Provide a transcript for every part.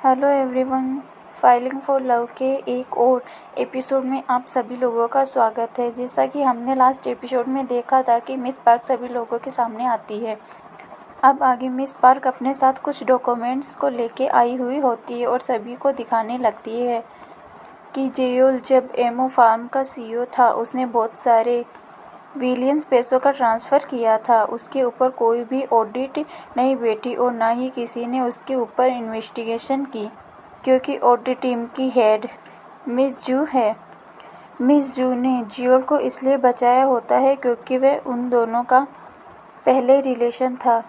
Hello everyone, filing for love के एक और एपिसोड में आप सभी लोगों का स्वागत है। जैसा कि हमने लास्ट एपिसोड में देखा था कि मिस पार्क सभी लोगों के सामने आती है। अब आगे मिस पार्क अपने साथ कुछ डॉक्यूमेंट्स को लेके आई हुई होती है और सभी को दिखाने लगती है कि जेयोल जब एमओ फार्म का सीईओ था उसने बहुत सारे बिलियंस पैसों का ट्रांसफ़र किया था। उसके ऊपर कोई भी ऑडिट नहीं बैठी और ना ही किसी ने उसके ऊपर इन्वेस्टिगेशन की, क्योंकि ऑडिट टीम की हेड मिस जू है। मिस जू ने जियोल को इसलिए बचाया होता है क्योंकि वह उन दोनों का पहले रिलेशन था।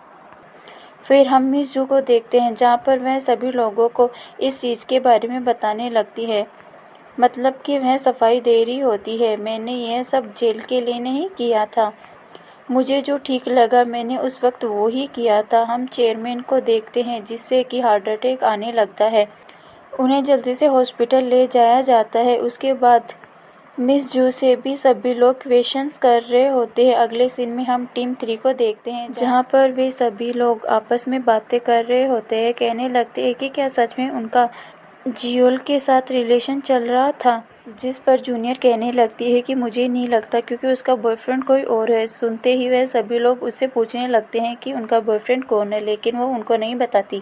फिर हम मिस जू को देखते हैं जहाँ पर वह सभी लोगों को इस चीज़ के बारे में बताने लगती है, मतलब कि वह सफाई दे रही होती है। मैंने यह सब जेल के लिए नहीं किया था, मुझे जो ठीक लगा मैंने उस वक्त वो ही किया था। हम चेयरमैन को देखते हैं जिससे कि हार्ट अटैक आने लगता है। उन्हें जल्दी से हॉस्पिटल ले जाया जाता है। उसके बाद मिस जू से भी सभी लोग क्वेश्चंस कर रहे होते हैं। अगले सीन में हम टीम 3 को देखते हैं जहाँ पर वे सभी लोग आपस में बातें कर रहे होते हैं। कहने लगते हैं कि क्या सच में उनका जियोल के साथ रिलेशन चल रहा था, जिस पर जूनियर कहने लगती है कि मुझे नहीं लगता क्योंकि उसका बॉयफ्रेंड कोई और है। सुनते ही वह सभी लोग उससे पूछने लगते हैं कि उनका बॉयफ्रेंड कौन है, लेकिन वो उनको नहीं बताती।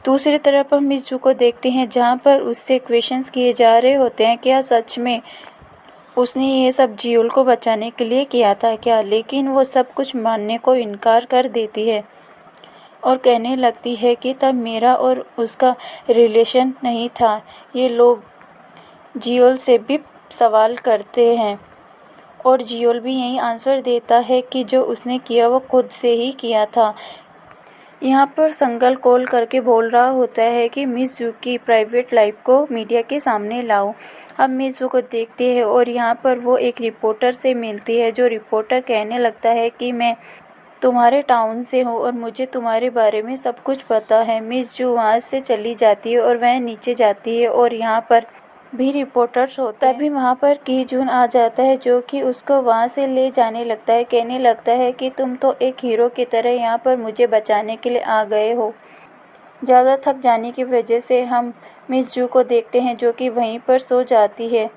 दूसरी तरफ हम मिस जू को देखते हैं जहाँ पर उससे क्वेश्चंस किए जा रहे होते हैं, क्या सच में उसने ये सब जियोल को बचाने के लिए किया था क्या, लेकिन वो सब कुछ मानने को इनकार कर देती है और कहने लगती है कि तब मेरा और उसका रिलेशन नहीं था। ये लोग जियोल से भी सवाल करते हैं और जियोल भी यही आंसर देता है कि जो उसने किया वो खुद से ही किया था। यहाँ पर संगल कॉल करके बोल रहा होता है कि मिस जू की प्राइवेट लाइफ को मीडिया के सामने लाओ। हम मिस जू को देखते हैं और यहाँ पर वो एक रिपोर्टर से मिलती है। जो रिपोर्टर कहने लगता है कि मैं तुम्हारे टाउन से हूँ और मुझे तुम्हारे बारे में सब कुछ पता है। मिस जू वहाँ से चली जाती है और वह नीचे जाती है और यहाँ पर भी रिपोर्टर्स होता है। तभी वहाँ पर की जून आ जाता है जो कि उसको वहाँ से ले जाने लगता है। कहने लगता है कि तुम तो एक हीरो की तरह यहाँ पर मुझे बचाने के लिए आ गए हो। ज़्यादा थक जाने की वजह से हम मिस जू को देखते हैं जो कि वहीं पर सो जाती है।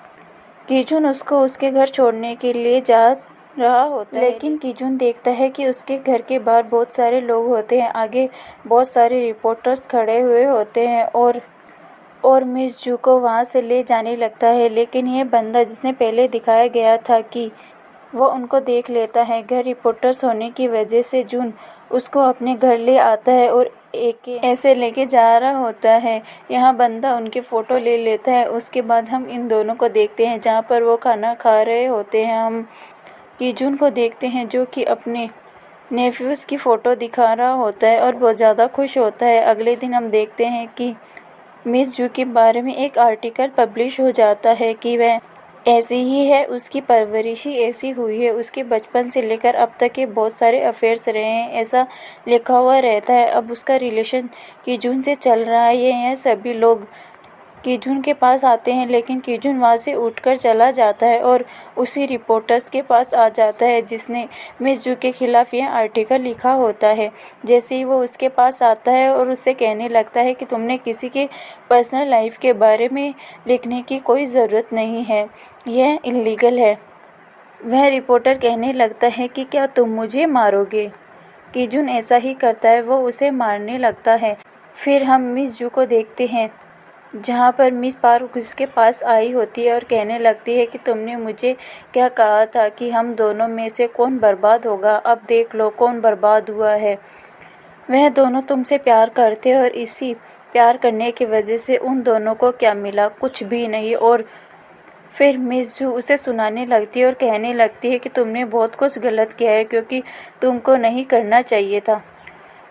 कीजून उसको उसके घर छोड़ने के लिए जा रहा होता है, लेकिन कीजून देखता है कि उसके घर के बाहर बहुत सारे लोग होते हैं। आगे बहुत सारे रिपोर्टर्स खड़े हुए होते हैं और मिस जू को वहाँ से ले जाने लगता है, लेकिन यह बंदा जिसने पहले दिखाया गया था कि वो उनको देख लेता है। घर रिपोर्टर्स होने की वजह से जून उसको अपने घर ले आता है और एक ऐसे लेके जा रहा होता है। यहाँ बंदा उनके फ़ोटो ले लेता है। उसके बाद हम इन दोनों को देखते हैं जहाँ पर वो खाना खा रहे होते हैं। हम कीजून को देखते हैं जो कि अपने नेफ्यूज़ की फ़ोटो दिखा रहा होता है और बहुत ज़्यादा खुश होता है। अगले दिन हम देखते हैं कि मिस जू के बारे में एक आर्टिकल पब्लिश हो जाता है कि वह ऐसी ही है, उसकी परवरिश ही ऐसी हुई है, उसके बचपन से लेकर अब तक के बहुत सारे अफेयर्स रहे हैं, ऐसा लिखा हुआ रहता है। अब उसका रिलेशन कीजून से चल रहा है। यह सभी लोग कीजून के पास आते हैं, लेकिन कीजून वहाँ से उठकर चला जाता है और उसी रिपोर्टर्स के पास आ जाता है जिसने मिस जू के खिलाफ़ यह आर्टिकल लिखा होता है। जैसे ही वो उसके पास आता है और उससे कहने लगता है कि तुमने किसी के पर्सनल लाइफ के बारे में लिखने की कोई ज़रूरत नहीं है, यह इल्लीगल है। वह रिपोर्टर कहने लगता है कि क्या तुम मुझे मारोगे। कीजून ऐसा ही करता है, वो उसे मारने लगता है। फिर हम मिस जू को देखते हैं जहाँ पर मिस पार्क उसके पास आई होती है और कहने लगती है कि तुमने मुझे क्या कहा था कि हम दोनों में से कौन बर्बाद होगा, अब देख लो कौन बर्बाद हुआ है। वह दोनों तुमसे प्यार करते और इसी प्यार करने की वजह से उन दोनों को क्या मिला, कुछ भी नहीं। और फिर मिस जू उसे सुनाने लगती है और कहने लगती है कि तुमने बहुत कुछ गलत किया है क्योंकि तुमको नहीं करना चाहिए था।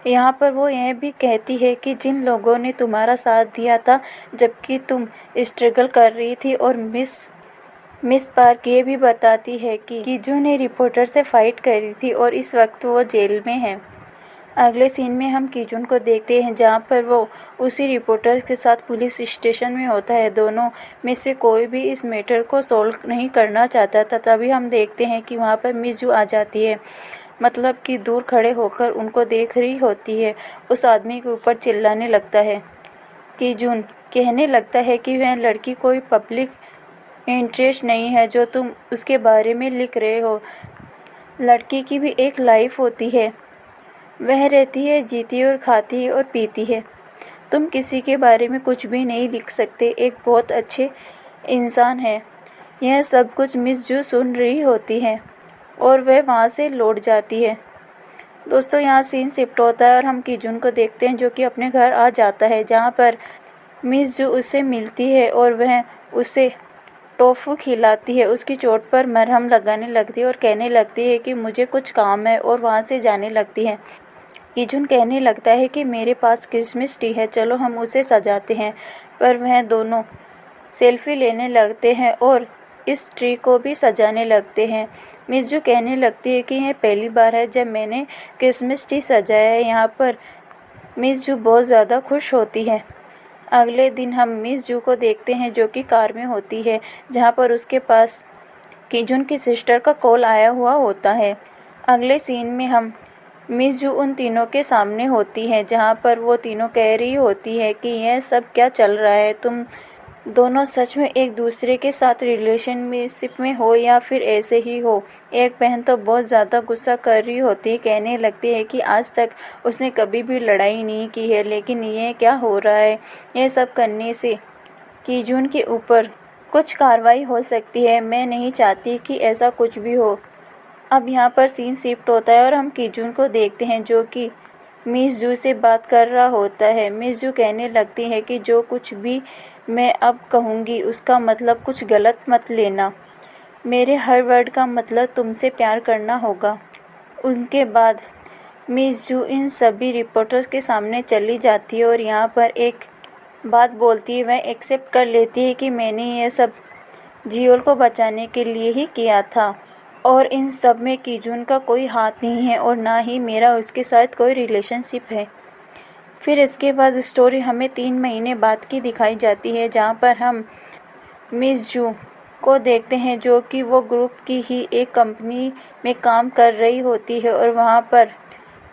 यहाँ पर वो यह भी कहती है कि जिन लोगों ने तुम्हारा साथ दिया था जबकि तुम स्ट्रगल कर रही थी, और मिस पार्क ये भी बताती है कि कीजू ने रिपोर्टर से फाइट करी थी और इस वक्त वो जेल में है। अगले सीन में हम कीजून को देखते हैं जहाँ पर वो उसी रिपोर्टर के साथ पुलिस स्टेशन में होता है। दोनों में से कोई भी इस मैटर को सॉल्व नहीं करना चाहता था। तभी हम देखते हैं कि वहाँ पर मिस जू आ जाती है, मतलब कि दूर खड़े होकर उनको देख रही होती है। उस आदमी के ऊपर चिल्लाने लगता है, कीजून कहने लगता है कि वह लड़की कोई पब्लिक इंटरेस्ट नहीं है जो तुम उसके बारे में लिख रहे हो। लड़की की भी एक लाइफ होती है, वह रहती है, जीती और खाती है और पीती है। तुम किसी के बारे में कुछ भी नहीं लिख सकते, एक बहुत अच्छे इंसान है। यह सब कुछ मिस जू सुन रही होती है और वह वहाँ से लौट जाती है। दोस्तों, यहाँ सीन शिफ्ट होता है और हम कीजून को देखते हैं जो कि अपने घर आ जाता है, जहाँ पर मिस जू उससे मिलती है और वह उसे टोफू खिलाती है, उसकी चोट पर मरहम लगाने लगती है और कहने लगती है कि मुझे कुछ काम है, और वहाँ से जाने लगती है। कीजून कहने लगता है कि मेरे पास क्रिसमस ट्री है, चलो हम उसे सजाते हैं। पर वह दोनों सेल्फी लेने लगते हैं और इस ट्री को भी सजाने लगते हैं। मिस जू कहने लगती है कि यह पहली बार है जब मैंने क्रिसमस ट्री सजाया है। यहाँ पर मिस जू बहुत ज़्यादा खुश होती है। अगले दिन हम मिस जू को देखते हैं जो कि कार में होती है, जहाँ पर उसके पास कीजून की सिस्टर का कॉल आया हुआ होता है। अगले सीन में हम मिस जू उन तीनों के सामने होती है, जहाँ पर वो तीनों कह रही होती है कि यह सब क्या चल रहा है, तुम दोनों सच में एक दूसरे के साथ रिलेशनशिप में हो या फिर ऐसे ही हो। एक बहन तो बहुत ज़्यादा गुस्सा कर रही होती है, कहने लगती है कि आज तक उसने कभी भी लड़ाई नहीं की है, लेकिन ये क्या हो रहा है, यह सब करने से कीजून के ऊपर कुछ कार्रवाई हो सकती है। मैं नहीं चाहती कि ऐसा कुछ भी हो। अब यहाँ पर सीन शिफ्ट होता है और हम कीजून को देखते हैं जो कि मिस जू से बात कर रहा होता है। मिस जू कहने लगती है कि जो कुछ भी मैं अब कहूँगी उसका मतलब कुछ गलत मत लेना, मेरे हर वर्ड का मतलब तुमसे प्यार करना होगा। उनके बाद मिस जू इन सभी रिपोर्टर्स के सामने चली जाती है और यहाँ पर एक बात बोलती है, वह एक्सेप्ट कर लेती है कि मैंने ये सब जियोल को बचाने के लिए ही किया था और इन सब में कीजून का कोई हाथ नहीं है और ना ही मेरा उसके साथ कोई रिलेशनशिप है। फिर इसके बाद स्टोरी हमें 3 महीने बाद की दिखाई जाती है, जहाँ पर हम मिस जू को देखते हैं जो कि वो ग्रुप की ही एक कंपनी में काम कर रही होती है और वहाँ पर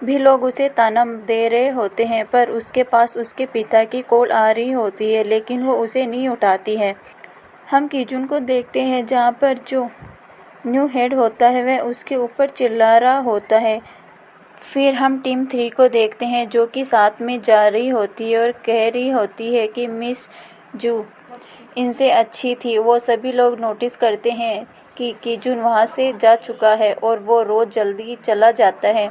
भी लोग उसे ताना दे रहे होते हैं, पर उसके पास उसके पिता की कॉल आ रही होती है, लेकिन वो उसे नहीं उठाती है। हम कीजून को देखते हैं जहाँ पर जो न्यू हेड होता है वह उसके ऊपर चिल्ला रहा होता है। फिर हम टीम 3 को देखते हैं जो कि साथ में जा रही होती है और कह रही होती है कि मिस जू इनसे अच्छी थी। वो सभी लोग नोटिस करते हैं कि कीजून वहाँ से जा चुका है और वो रोज़ जल्दी चला जाता है।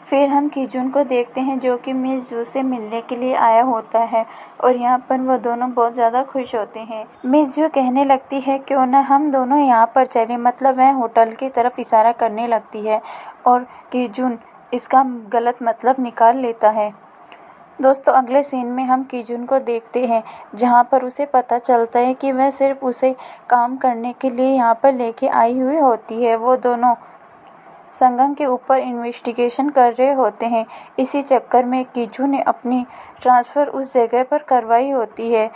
फिर हम कीजून को देखते हैं जो कि मिस जू से मिलने के लिए आया होता है और यहाँ पर वो दोनों बहुत ज़्यादा खुश होते हैं। मिस जू कहने लगती है क्यों ना हम दोनों यहाँ पर चलें, मतलब वह होटल की तरफ इशारा करने लगती है और कीजून इसका गलत मतलब निकाल लेता है। दोस्तों, अगले सीन में हम कीजून को देखते हैं जहाँ पर उसे पता चलता है कि वह सिर्फ उसे काम करने के लिए यहाँ पर लेके आई हुई होती है। वो दोनों संगम के ऊपर इन्वेस्टिगेशन कर रहे होते हैं। इसी चक्कर में कीजून ने अपनी ट्रांसफ़र उस जगह पर करवाई होती है।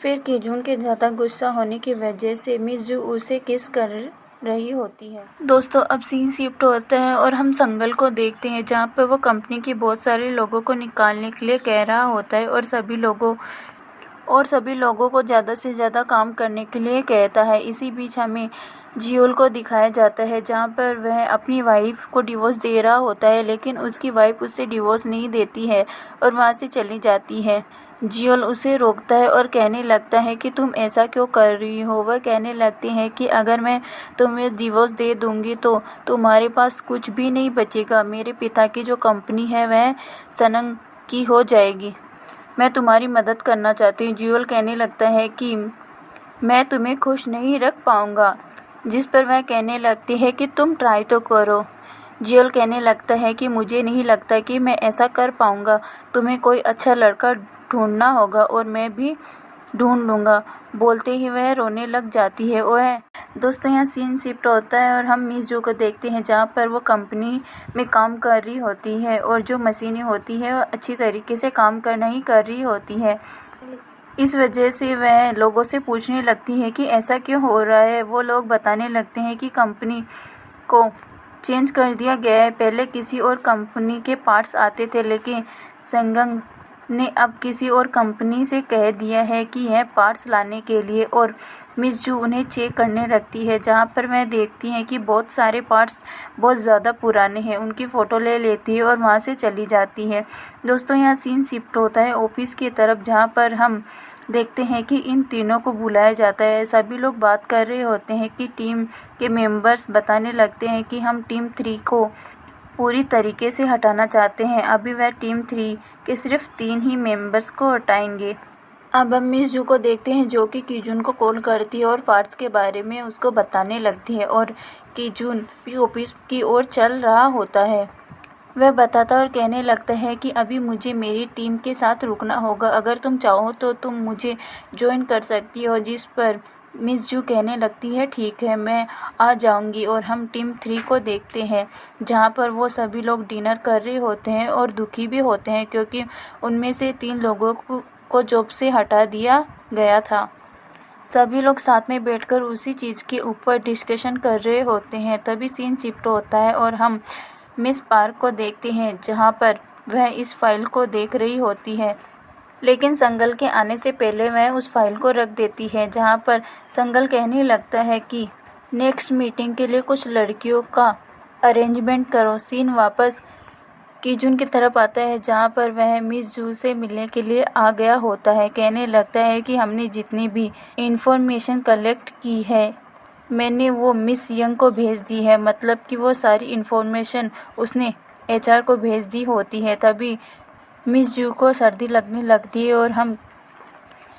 फिर कीजून के ज़्यादा गुस्सा होने की वजह से मिस जू उसे किस कर रही होती है। दोस्तों, अब सीन शिफ्ट होता है और हम संगल को देखते हैं जहाँ पर वो कंपनी के बहुत सारे लोगों को निकालने के लिए कह रहा होता है और सभी लोगों को ज़्यादा से ज़्यादा काम करने के लिए कहता है। इसी बीच हमें जियोल को दिखाया जाता है जहाँ पर वह अपनी वाइफ को डिवोर्स दे रहा होता है, लेकिन उसकी वाइफ उससे डिवोर्स नहीं देती है और वहाँ से चली जाती है। जियोल उसे रोकता है और कहने लगता है कि तुम ऐसा क्यों कर रही हो। वह कहने लगती है कि अगर मैं तुम्हें डिवोर्स दे दूँगी तो तुम्हारे पास कुछ भी नहीं बचेगा। मेरे पिता की जो कंपनी है वह सनंग की हो जाएगी। मैं तुम्हारी मदद करना चाहती हूँ। जियोल कहने लगता है कि मैं तुम्हें खुश नहीं रख पाऊँगा, जिस पर वह कहने लगती है कि तुम ट्राई तो करो। जियोल कहने लगता है कि मुझे नहीं लगता कि मैं ऐसा कर पाऊँगा, तुम्हें कोई अच्छा लड़का ढूंढना होगा और मैं भी ढूंढ लूँगा। बोलते ही वह रोने लग जाती है। वह दोस्तों, यहाँ सीन शिफ्ट होता है और हम मिस जू को देखते हैं जहाँ पर वो कंपनी में काम कर रही होती है और जो मशीनें होती है वो अच्छी तरीके से काम नहीं कर रही होती है। इस वजह से वह लोगों से पूछने लगती है कि ऐसा क्यों हो रहा है। वो लोग बताने लगते हैं कि कंपनी को चेंज कर दिया गया है। पहले किसी और कंपनी के पार्ट्स आते थे, लेकिन संगंग ने अब किसी और कंपनी से कह दिया है कि यह पार्ट्स लाने के लिए, और मिस जू उन्हें चेक करने लगती है, जहां पर वह देखती है कि बहुत सारे पार्ट्स बहुत ज़्यादा पुराने हैं। उनकी फ़ोटो ले लेती है और वहां से चली जाती है। दोस्तों, यहाँ सीन शिफ्ट होता है ऑफिस की तरफ, जहां पर हम देखते हैं कि इन तीनों को बुलाया जाता है। सभी लोग बात कर रहे होते हैं कि टीम के मेंबर्स बताने लगते हैं कि हम टीम 3 को पूरी तरीके से हटाना चाहते हैं। अभी वह टीम 3 के सिर्फ 3 ही मेंबर्स को हटाएंगे। अब हम मिस जू को देखते हैं, जो कि कीजून को कॉल करती है और पार्ट्स के बारे में उसको बताने लगती है, और कीजून भी ऑफिस की ओर चल रहा होता है। वह बताता और कहने लगता है कि अभी मुझे मेरी टीम के साथ रुकना होगा, अगर तुम चाहो तो तुम मुझे ज्वाइन कर सकती हो। जिस पर मिस जू कहने लगती है, ठीक है, मैं आ जाऊंगी। और हम टीम 3 को देखते हैं, जहां पर वो सभी लोग डिनर कर रहे होते हैं और दुखी भी होते हैं, क्योंकि उनमें से 3 लोगों को जॉब से हटा दिया गया था। सभी लोग साथ में बैठकर उसी चीज़ के ऊपर डिस्कशन कर रहे होते हैं। तभी सीन शिफ्ट होता है और हम मिस पार्क को देखते हैं, जहां पर वह इस फाइल को देख रही होती है, लेकिन संगल के आने से पहले वह उस फाइल को रख देती है। जहां पर संगल कहने लगता है कि नेक्स्ट मीटिंग के लिए कुछ लड़कियों का अरेंजमेंट करो। सीन वापस कीजून की तरफ आता है, जहां पर वह मिस जू से मिलने के लिए आ गया होता है। कहने लगता है कि हमने जितनी भी इंफॉर्मेशन कलेक्ट की है, मैंने वो मिस यंग को भेज दी है। मतलब कि वो सारी इन्फॉर्मेशन उसने HR को भेज दी होती है। तभी मिस जू को सर्दी लगने लगती है और हम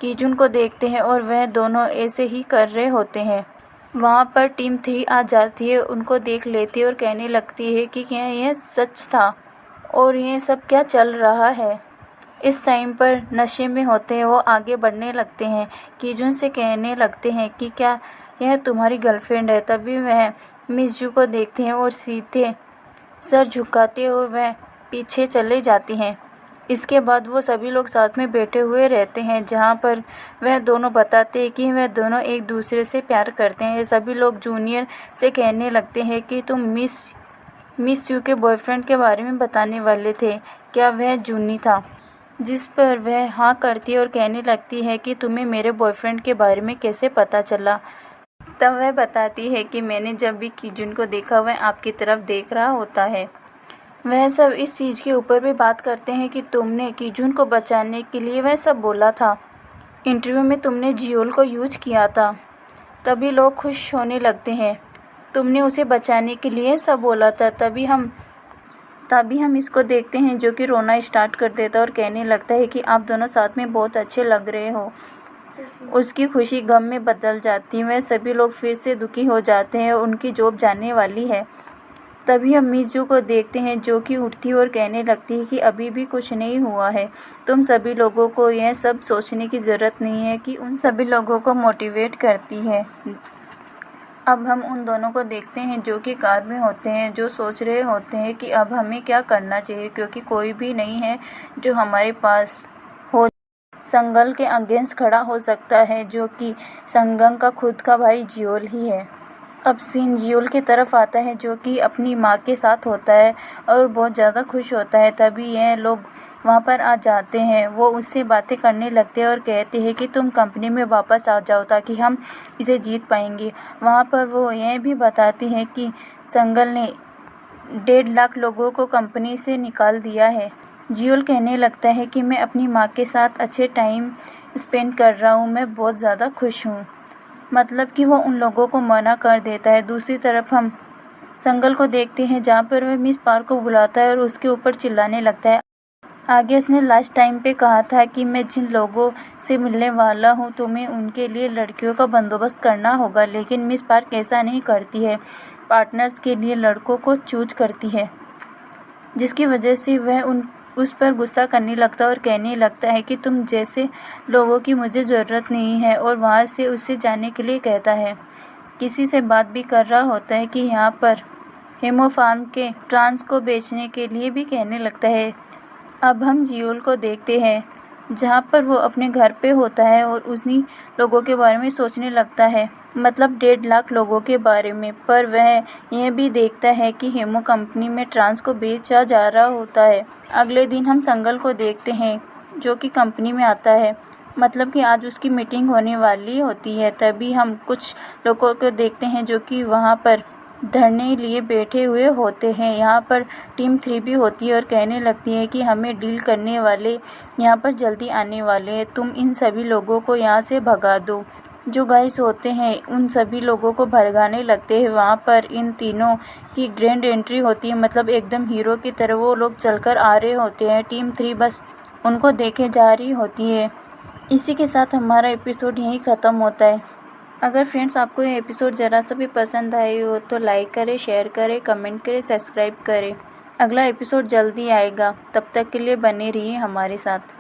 कीजून को देखते हैं, और वह दोनों ऐसे ही कर रहे होते हैं। वहाँ पर टीम 3 आ जाती है, उनको देख लेती है और कहने लगती है कि क्या यह सच था और ये सब क्या चल रहा है। इस टाइम पर नशे में होते हैं वो आगे बढ़ने लगते हैं। कीजून से कहने लगते हैं कि क्या यह तुम्हारी गर्लफ्रेंड है। तभी वह मिस जू को देखते हैं और सीधे सर झुकाते हुए वह पीछे चले जाते हैं। इसके बाद वो सभी लोग साथ में बैठे हुए रहते हैं, जहाँ पर वह दोनों बताते हैं कि वह दोनों एक दूसरे से प्यार करते हैं। सभी लोग जूनियर से कहने लगते हैं कि तुम मिस जू के बॉयफ्रेंड के बारे में बताने वाले थे, क्या वह जूनी था। जिस पर वह हाँ करती है और कहने लगती है कि तुम्हें मेरे बॉयफ्रेंड के बारे में कैसे पता चला। तब वह बताती है कि मैंने जब भी कीजून को देखा वह आपकी तरफ देख रहा होता है। वह सब इस चीज़ के ऊपर भी बात करते हैं कि तुमने कीजून को बचाने के लिए वह सब बोला था, इंटरव्यू में तुमने जियोल को यूज किया था। तभी लोग खुश होने लगते हैं, तुमने उसे बचाने के लिए सब बोला था। तभी हम इसको देखते हैं, जो कि रोना स्टार्ट कर देता है और कहने लगता है कि आप दोनों साथ में बहुत अच्छे लग रहे हो। उसकी खुशी गम में बदल जाती है। वह सभी लोग फिर से दुखी हो जाते हैं, उनकी जॉब जाने वाली है। तभी हम मिस जू को देखते हैं, जो कि उठती और कहने लगती है कि अभी भी कुछ नहीं हुआ है। तुम सभी लोगों को यह सब सोचने की ज़रूरत नहीं है, कि उन सभी लोगों को मोटिवेट करती है। अब हम उन दोनों को देखते हैं, जो कि कार में होते हैं, जो सोच रहे होते हैं कि अब हमें क्या करना चाहिए, क्योंकि कोई भी नहीं है जो हमारे पास हो संगल के अगेंस्ट खड़ा हो सकता है, जो कि संगम का खुद का भाई जियोल ही है। अब सीन जियोल की तरफ आता है, जो कि अपनी माँ के साथ होता है और बहुत ज़्यादा खुश होता है। तभी यह लोग वहाँ पर आ जाते हैं। वो उससे बातें करने लगते हैं और कहते हैं कि तुम कंपनी में वापस आ जाओ, ताकि हम इसे जीत पाएंगे। वहाँ पर वो यह भी बताती हैं कि संगल ने 1.5 लाख लोगों को कंपनी से निकाल दिया है। जियोल कहने लगता है कि मैं अपनी माँ के साथ अच्छे टाइम स्पेंड कर रहा हूँ, मैं बहुत ज़्यादा खुश हूँ। मतलब कि वो उन लोगों को मना कर देता है। दूसरी तरफ हम संगल को देखते हैं, जहाँ पर वह मिस पार्क को बुलाता है और उसके ऊपर चिल्लाने लगता है। आगे उसने लास्ट टाइम पे कहा था कि मैं जिन लोगों से मिलने वाला हूँ, तुम्हें उनके लिए लड़कियों का बंदोबस्त करना होगा। लेकिन मिस पार्क ऐसा नहीं करती है, पार्टनर्स के लिए लड़कों को चूज करती है, जिसकी वजह से वह उस पर गुस्सा करने लगता है और कहने लगता है कि तुम जैसे लोगों की मुझे ज़रूरत नहीं है, और वहाँ से उसे जाने के लिए कहता है। किसी से बात भी कर रहा होता है कि यहाँ पर हेमोफार्म के ट्रांस को बेचने के लिए भी कहने लगता है। अब हम जियोल को देखते हैं, जहाँ पर वो अपने घर पे होता है और उन्हीं लोगों के बारे में सोचने लगता है, मतलब 1.5 लाख लोगों के बारे में। पर वह यह भी देखता है कि हेमो कंपनी में ट्रांस को बेचा जा रहा होता है। अगले दिन हम संगल को देखते हैं, जो कि कंपनी में आता है। मतलब कि आज उसकी मीटिंग होने वाली होती है। तभी हम कुछ लोगों को देखते हैं जो कि वहाँ पर धरने लिए बैठे हुए होते हैं। यहाँ पर टीम 3 भी होती है और कहने लगती है कि हमें डील करने वाले यहाँ पर जल्दी आने वाले हैं, तुम इन सभी लोगों को यहाँ से भगा दो। जो गाइस होते हैं उन सभी लोगों को भगाने लगते हैं। वहाँ पर इन तीनों की ग्रैंड एंट्री होती है, मतलब एकदम हीरो की तरह वो लोग चलकर आ रहे होते हैं। टीम 3 बस उनको देखे जा रही होती है। इसी के साथ हमारा एपिसोड यहीं ख़त्म होता है। अगर फ्रेंड्स आपको ये एपिसोड ज़रा सा भी पसंद आए हो तो लाइक करें, शेयर करें, कमेंट करें, सब्सक्राइब करें। अगला एपिसोड जल्दी आएगा, तब तक के लिए बने रहिए हमारे साथ।